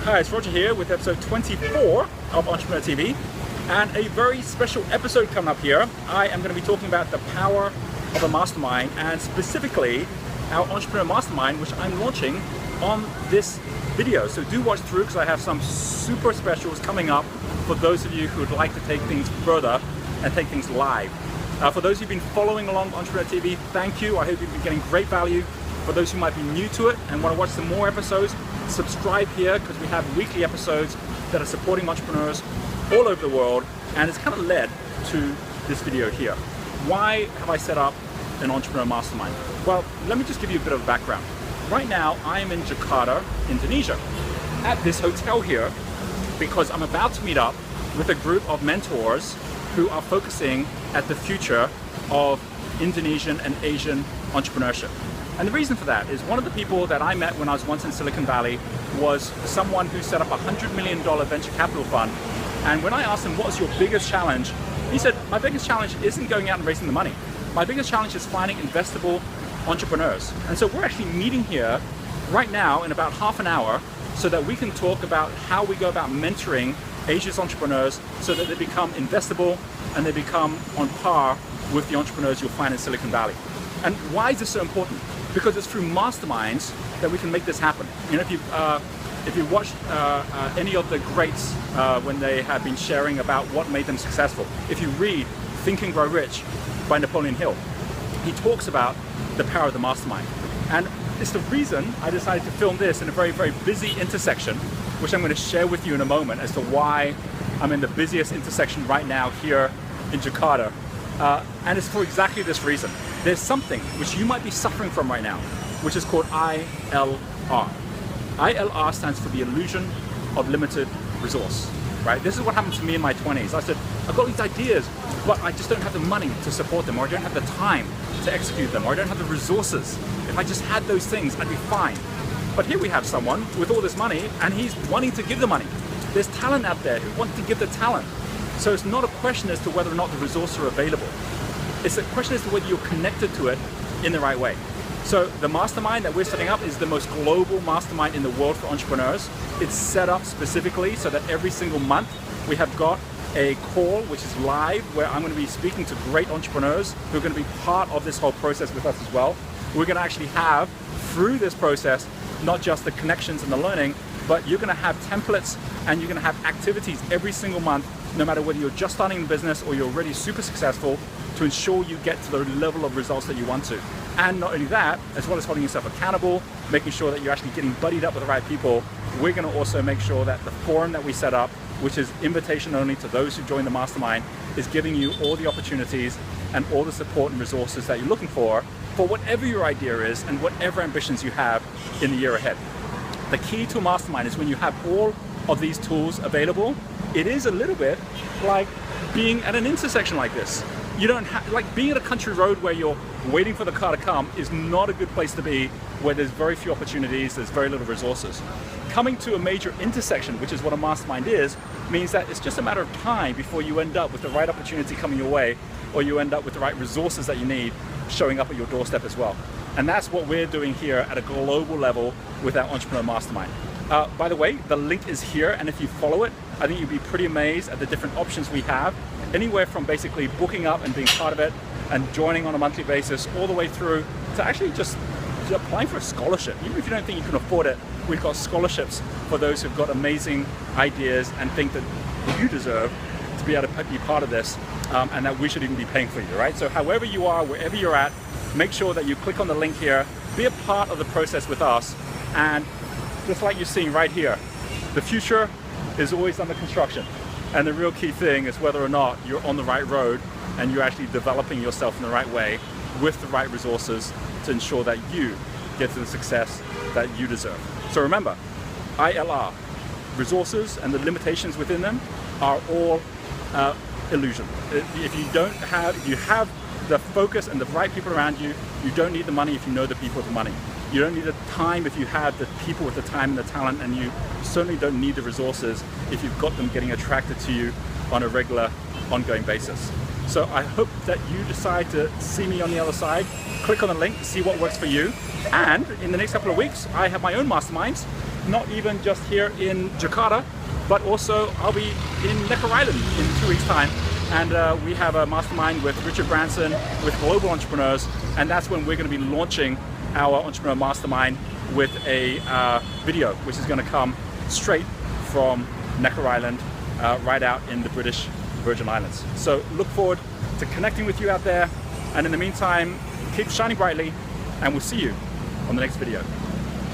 Hi, it's Roger here with episode 24 of Entrepreneur TV, and a very special episode coming up here. I am going to be talking about the power of a mastermind, and specifically our Entrepreneur Mastermind, which I'm launching on this video. So do watch through, because I have some super specials coming up for those of you who would like to take things further and take things live. For those who've been following along Entrepreneur TV, thank you. I hope you've been getting great value. For those who might be new to it and want to watch some more episodes, subscribe here, because we have weekly episodes that are supporting entrepreneurs all over the world, and it's kind of led to this video here. Why have I set up an Entrepreneur Mastermind? Well, let me just give you a bit of background. Right now, I am in Jakarta, Indonesia, at this hotel here, because I'm about to meet up with a group of mentors who are focusing at the future of Indonesian and Asian entrepreneurship. And the reason for that is one of the people that I met when I was once in Silicon Valley was someone who set up a $100 million venture capital fund. And when I asked him, what's your biggest challenge? He said, my biggest challenge isn't going out and raising the money. My biggest challenge is finding investable entrepreneurs. And so we're actually meeting here right now in about half an hour so that we can talk about how we go about mentoring Asia's entrepreneurs so that they become investable and they become on par with the entrepreneurs you'll find in Silicon Valley. And why is this so important? Because it's through masterminds that we can make this happen. You know, if you watch any of the greats when they have been sharing about what made them successful, if you read Think and Grow Rich by Napoleon Hill, he talks about the power of the mastermind. And it's the reason I decided to film this in a very, very busy intersection, which I'm going to share with you in a moment as to why I'm in the busiest intersection right now here in Jakarta. And it's for exactly this reason. There's something which you might be suffering from right now, which is called ILR. ILR stands for the illusion of limited resource, right? This is what happened to me in my 20s. I said, I've got these ideas, but I just don't have the money to support them, or I don't have the time to execute them, or I don't have the resources. If I just had those things, I'd be fine. But here we have someone with all this money, and he's wanting to give the money. There's talent out there who wants to give the talent. So it's not a question as to whether or not the resources are available. It's a question as to whether you're connected to it in the right way. So the mastermind that we're setting up is the most global mastermind in the world for entrepreneurs. It's set up specifically so that every single month we have got a call which is live, where I'm going to be speaking to great entrepreneurs who are going to be part of this whole process with us as well. We're going to actually have, through this process, not just the connections and the learning, but you're going to have templates and you're going to have activities every single month, no matter whether you're just starting a business or you're already super successful, to ensure you get to the level of results that you want to. And not only that, as well as holding yourself accountable, making sure that you're actually getting buddied up with the right people, we're going to also make sure that the forum that we set up, which is invitation only to those who join the mastermind, is giving you all the opportunities and all the support and resources that you're looking for whatever your idea is and whatever ambitions you have in the year ahead. The key to a mastermind is when you have all of these tools available, it is a little bit like being at an intersection like this. You don't have, like being at a country road where you're waiting for the car to come is not a good place to be, where there's very few opportunities, there's very little resources. Coming to a major intersection, which is what a mastermind is, means that it's just a matter of time before you end up with the right opportunity coming your way, or you end up with the right resources that you need showing up at your doorstep as well. And that's what we're doing here at a global level with our Entrepreneur Mastermind. By the way, the link is here, and if you follow it, I think you'd be pretty amazed at the different options we have, anywhere from basically booking up and being part of it and joining on a monthly basis, all the way through to actually just applying for a scholarship. Even if you don't think you can afford it, we've got scholarships for those who've got amazing ideas and think that you deserve to be able to be part of this, and that we should even be paying for you, right? So however you are, wherever you're at, make sure that you click on the link here, be a part of the process with us, and just like you're seeing right here, the future is always under construction. And the real key thing is whether or not you're on the right road and you're actually developing yourself in the right way with the right resources to ensure that you get to the success that you deserve. So remember, ILR, resources and the limitations within them are all illusion. If you have the focus and the right people around you, you don't need the money if you know the people with the money. You don't need the time if you have the people with the time and the talent, and you certainly don't need the resources if you've got them getting attracted to you on a regular, ongoing basis. So I hope that you decide to see me on the other side. Click on the link, see what works for you. And in the next couple of weeks, I have my own masterminds not even just here in Jakarta, but also I'll be in Necker Island in 2 weeks' time. And we have a mastermind with Richard Branson, with global entrepreneurs, and that's when we're going to be launching our Entrepreneur Mastermind with a video, which is going to come straight from Necker Island, right out in the British Virgin Islands. So look forward to connecting with you out there, and in the meantime, keep shining brightly, and we'll see you on the next video.